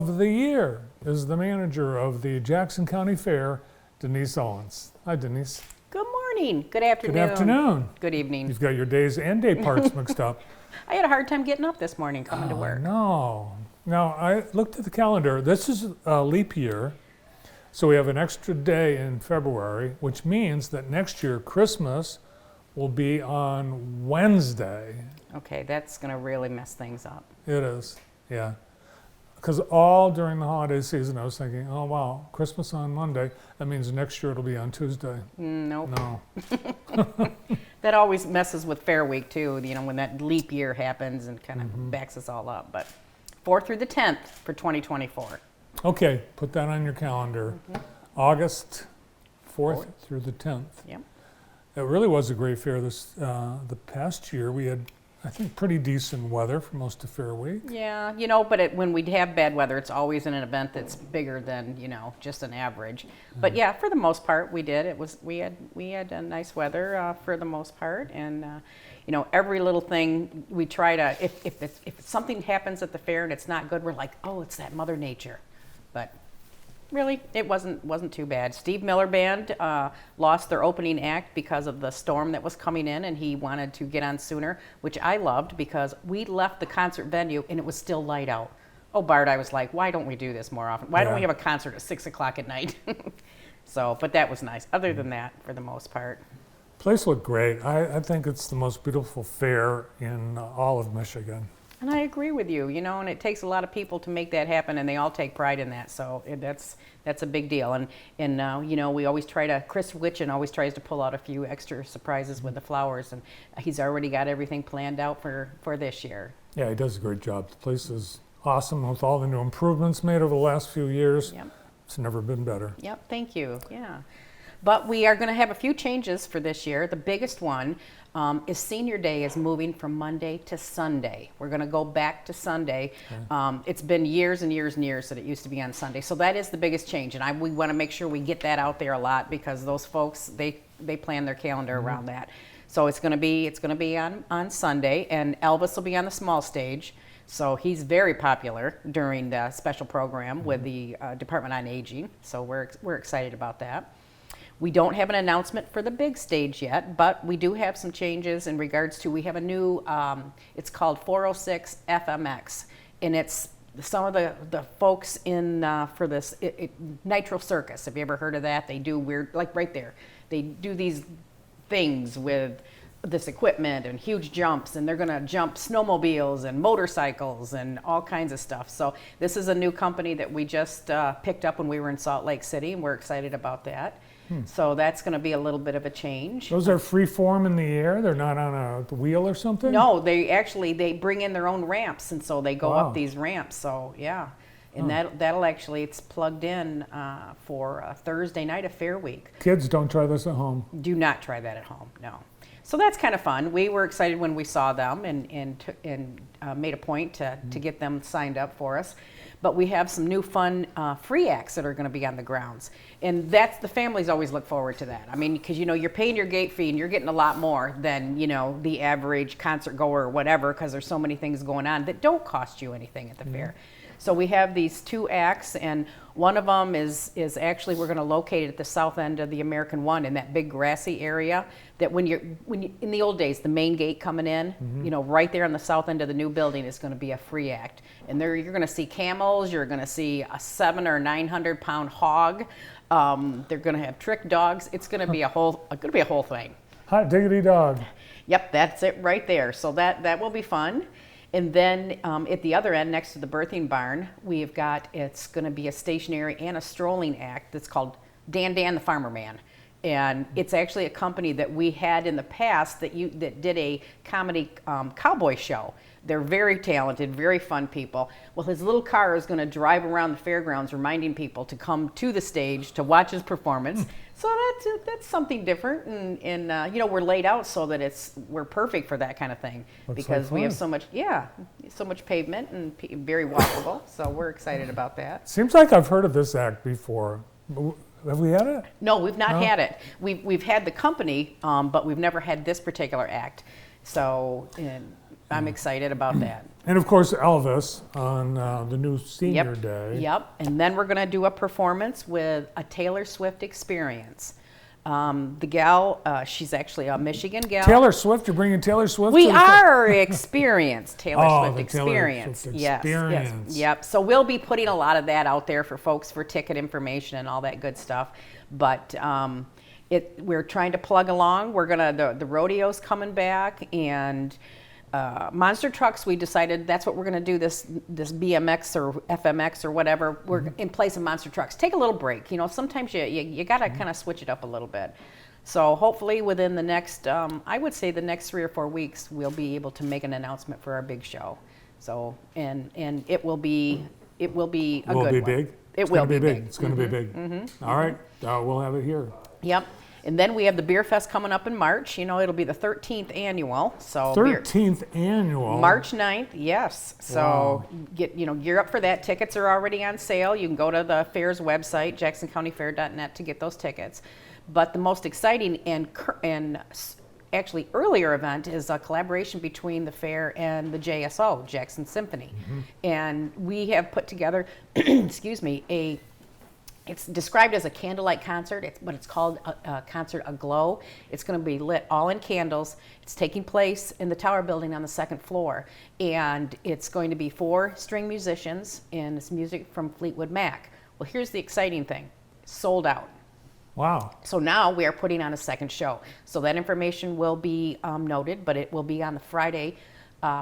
Of the year is the manager of the Jackson County Fair, Denise Owens. Hi, Denise. Good morning. Good afternoon. Good afternoon. Good evening. You've got your days and day parts mixed up. I had a hard time getting up this morning coming to work. No. Now, I looked at the calendar. This is a leap year, so we have an extra day in February, which means that next year, Christmas will be on Wednesday. Okay, that's going to really mess things up. It is, yeah. Because all during the holiday season, I was thinking, oh, wow, Christmas on Monday. That means next year it'll be on Tuesday. Nope. No. That always messes with Fair Week, too, when that leap year happens and kind of backs us all up. But 4th through the 10th for 2024. Okay, put that on your calendar. August 4th through the 10th. Yep. It really was a great fair the past year. We had, I think, pretty decent weather for most of Fair Week. Yeah, but when we have bad weather, it's always an event that's bigger than, just an average. But yeah, for the most part, we did. We had nice weather for the most part, and every little thing we try to. If something happens at the fair and it's not good, we're like, oh, it's that Mother Nature. But really, it wasn't too bad. Steve Miller Band lost their opening act because of the storm that was coming in, and he wanted to get on sooner, which I loved because we left the concert venue and it was still light out. Oh, Bart, I was like, why don't we do this more often? Why don't we have a concert at 6 o'clock at night? But that was nice. Other than that, for the most part. Place looked great. I think it's the most beautiful fair in all of Michigan. And I agree with you, and it takes a lot of people to make that happen, and they all take pride in that. So that's a big deal. And we always Chris Witchen always tries to pull out a few extra surprises with the flowers, and he's already got everything planned out for this year. Yeah, he does a great job. The place is awesome with all the new improvements made over the last few years. Yep. It's never been better. Yep, thank you. Yeah. But we are going to have a few changes for this year. The biggest one is Senior Day is moving from Monday to Sunday. We're going to go back to Sunday. Okay. It's been years and years and years that it used to be on Sunday. So that is the biggest change. And we want to make sure we get that out there a lot because those folks, they plan their calendar around that. So it's going to be on Sunday, and Elvis will be on the small stage. So he's very popular during the special program with the Department on Aging. So we're excited about that. We don't have an announcement for the big stage yet, but we do have some changes in regards to, we have a new, it's called 406 FMX, and it's some of the folks in, for this, Nitro Circus. Have you ever heard of that? They do weird, like right there, they do these things with this equipment and huge jumps, and they're gonna jump snowmobiles and motorcycles and all kinds of stuff. So this is a new company that we just picked up when we were in Salt Lake City, and we're excited about that. So that's going to be a little bit of a change. Those are free form in the air? They're not on a wheel or something? No, they bring in their own ramps, and so they go up these ramps. So yeah, and that'll actually, it's plugged in for a Thursday night of Fair Week. Kids, don't try this at home. Do not try that at home, no. So that's kind of fun. We were excited when we saw them and made a point to get them signed up for us. But we have some new fun free acts that are going to be on the grounds. And that's, the families always look forward to that. I mean, because, you're paying your gate fee and you're getting a lot more than, the average concert goer or whatever, because there's so many things going on that don't cost you anything at the fair. So we have these 2 acts, and one of them is actually, we're going to locate it at the south end of the American One in that big grassy area that when you in the old days, the main gate coming in, right there on the south end of the new building is going to be a free act. And there you're going to see camels, you're going to see a 700 or 900 pound hog. They're going to have trick dogs. It's going to be a whole thing. Hot diggity dog. Yep, that's it right there. So that will be fun. And then at the other end, next to the birthing barn, we've got, it's going to be a stationary and a strolling act that's called Dan the Farmer Man. And it's actually a company that we had in the past that did a comedy cowboy show. They're very talented, very fun people. Well, his little car is going to drive around the fairgrounds reminding people to come to the stage to watch his performance. So that's something different, and we're laid out so that we're perfect for that kind of thing. Looks because like we have fun. so much pavement and very walkable. So we're excited about that. Seems like I've heard of this act before. Have we had it? No, we've not had it. We've had the company, but we've never had this particular act. So. I'm excited about that. And of course, Elvis on the new Senior Day. Yep. And then we're going to do a performance with a Taylor Swift experience. The gal, she's actually a Michigan gal. Taylor Swift, you're bringing Taylor Swift We to the are experience Taylor Swift the Taylor experience. Swift Yes, experience. yes, yep. So we'll be putting a lot of that out there for folks for ticket information and all that good stuff. But we're trying to plug along. We're gonna the rodeo's coming back, and monster trucks. We decided that's what we're gonna do this BMX or FMX or whatever. We're in place of monster trucks. Take a little break. You know, sometimes you gotta kind of switch it up a little bit. So hopefully within the next, I would say the next 3 or 4 weeks, we'll be able to make an announcement for our big show. So and it will be a Will good it be one. big? It will be big. It's going to be big. All right, we'll have it here. Yep. And then we have the Beer Fest coming up in March. You know, it'll be the 13th annual. So beer- 13th annual. March 9th, yes. So Wow. gear up for that. Tickets are already on sale. You can go to the fair's website, jacksoncountyfair.net, to get those tickets. But the most exciting and actually earlier event is a collaboration between the fair and the JSO, Jackson Symphony. And we have put together, excuse me, it's described as a candlelight concert, but it's called a concert aglow. It's going to be lit all in candles. It's taking place in the Tower Building on the 2nd floor. And it's going to be 4 string musicians, and it's music from Fleetwood Mac. Well, here's the exciting thing. Sold out. Wow. So now we are putting on a second show. So that information will be noted, but it will be on the Friday,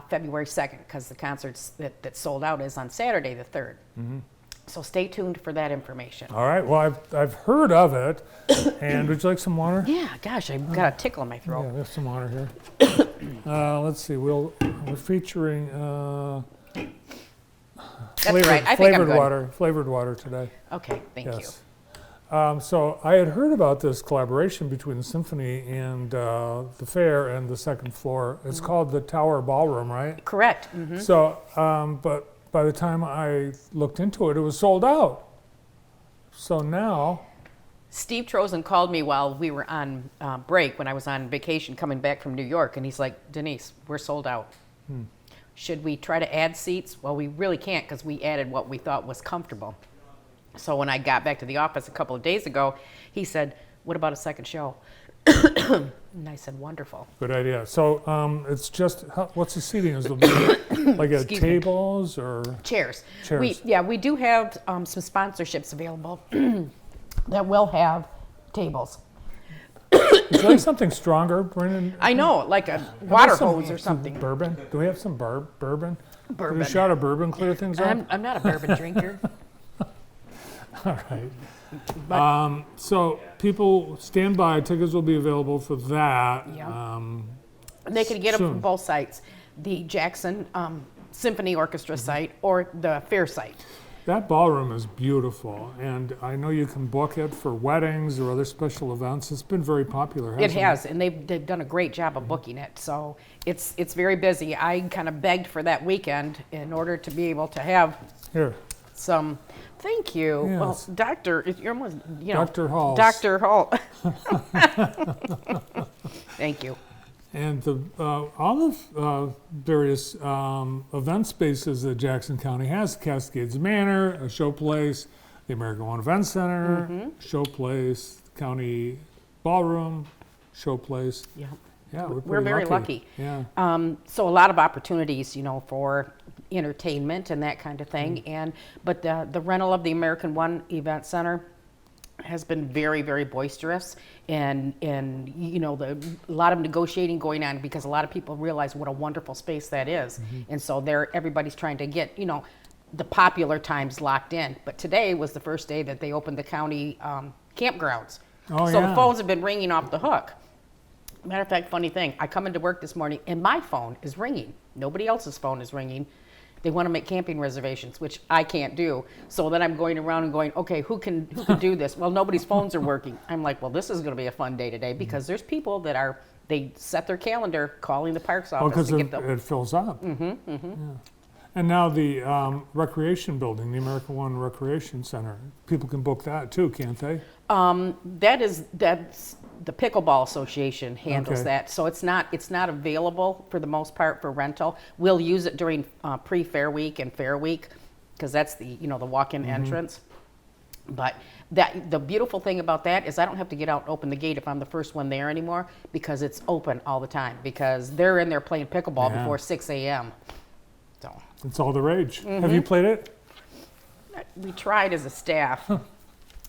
February 2nd, because the concerts that sold out is on Saturday the 3rd. So stay tuned for that information. All right. Well, I've heard of it. And would you like some water? Yeah, gosh, I've got a tickle in my throat. Yeah, there's some water here. Let's see. We're featuring That's right. I think I'm good. Flavored water today. Okay, thank you. Yes. So I had heard about this collaboration between the symphony and the fair and the 2nd floor. It's called the Tower Ballroom, right? Correct. So, but by the time I looked into it, it was sold out. So now, Steve Trozen called me while we were on break when I was on vacation coming back from New York, and he's like, Denise, we're sold out. Should we try to add seats? Well, we really can't because we added what we thought was comfortable. So when I got back to the office a couple of days ago, he said, what about a second show? And I said, wonderful. good idea. So it's just, what's the seating? Is it like at Excuse me. tables or? Chairs. Chairs. We do have some sponsorships available that will have tables. Would you like something stronger, Brendan? I know, like a How about water some- hose or some something. Bourbon? Do we have some bourbon? Bourbon. Can a shot of bourbon clear things up? I'm not a bourbon drinker. All right. So people stand by. Tickets will be available for that. Yeah. They can get them soon. from both sites, the Jackson Symphony Orchestra site or the fair site. That ballroom is beautiful, and I know you can book it for weddings or other special events. It's been very popular, hasn't It has, and they've done a great job of booking it. So it's very busy. I kind of begged for that weekend in order to be able to have Here, some. Thank you. Yes. Well, Doctor, you're almost, Dr. Halls. Dr. Hall. Thank you. And all the various event spaces that Jackson County has, Cascades Manor, a Showplace, the American One Event Center, Showplace, County Ballroom, Showplace. Yeah. Yeah, we're We're very lucky. Yeah. So a lot of opportunities, for entertainment and that kind of thing. But the rental of the American One Event Center has been very, very boisterous, and a lot of negotiating going on because a lot of people realize what a wonderful space that is, and so everybody's trying to get the popular times locked in. But today was the first day that they opened the county campgrounds, Oh, so yeah. the phones have been ringing off the hook. Matter of fact, funny thing, I come into work this morning and my phone is ringing. Nobody else's phone is ringing. They want to make camping reservations, which I can't do. So then I'm going around and going, okay, who can do this? Well, nobody's phones are working. I'm like, well, this is going to be a fun day today because there's people that they set their calendar calling the parks office Because to get them. it fills up. Yeah. And now the recreation building, the American One Recreation Center, people can book that too, can't they? That's the Pickleball Association handles Okay. that, so it's not available for the most part for rental. We'll use it during pre-fair week and fair week, because that's the the walk-in entrance. But the beautiful thing about that is I don't have to get out and open the gate if I'm the first one there anymore, because it's open all the time, because they're in there playing pickleball Yeah. before 6 a.m. So It's all the rage. Have you played it? we tried as a staff.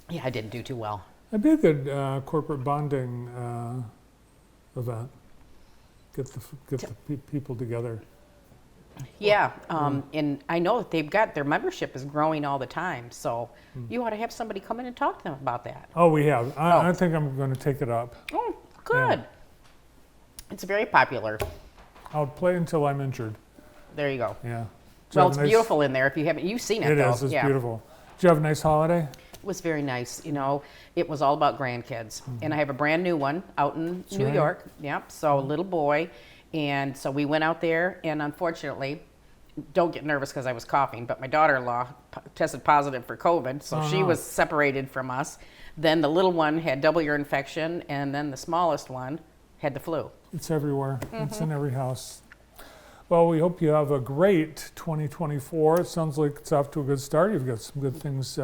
Yeah, I didn't do too well. It'd be a good corporate bonding event. Get the people together. Yeah, and I know that they've got their membership is growing all the time, so you ought to have somebody come in and talk to them about that. Oh, we have. I Oh. think I'm going to take it up. Oh, good. It's very popular. I'll play until I'm injured. There you go. Yeah. Did you Well, have it's a nice- beautiful in there. If you've seen it, It though. is. It's Yeah. beautiful. Did you have a nice holiday? It was very nice. It was all about grandkids, and I have a brand new one out in New right. York. Yep. So a little boy, and so we went out there, and unfortunately, don't get nervous because I was coughing, but my daughter-in-law tested positive for COVID, so she no. was separated from us. Then the little one had double ear infection, and then the smallest one had the flu. It's everywhere. It's in every house. Well, we hope you have a great 2024. It sounds like it's off to a good start. You've got some good things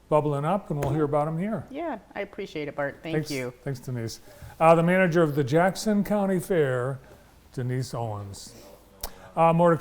bubbling up, and we'll hear about them here. Yeah, I appreciate it, Bart. Thank Thanks, you. Thanks, Denise. The manager of the Jackson County Fair, Denise Owens. More to come.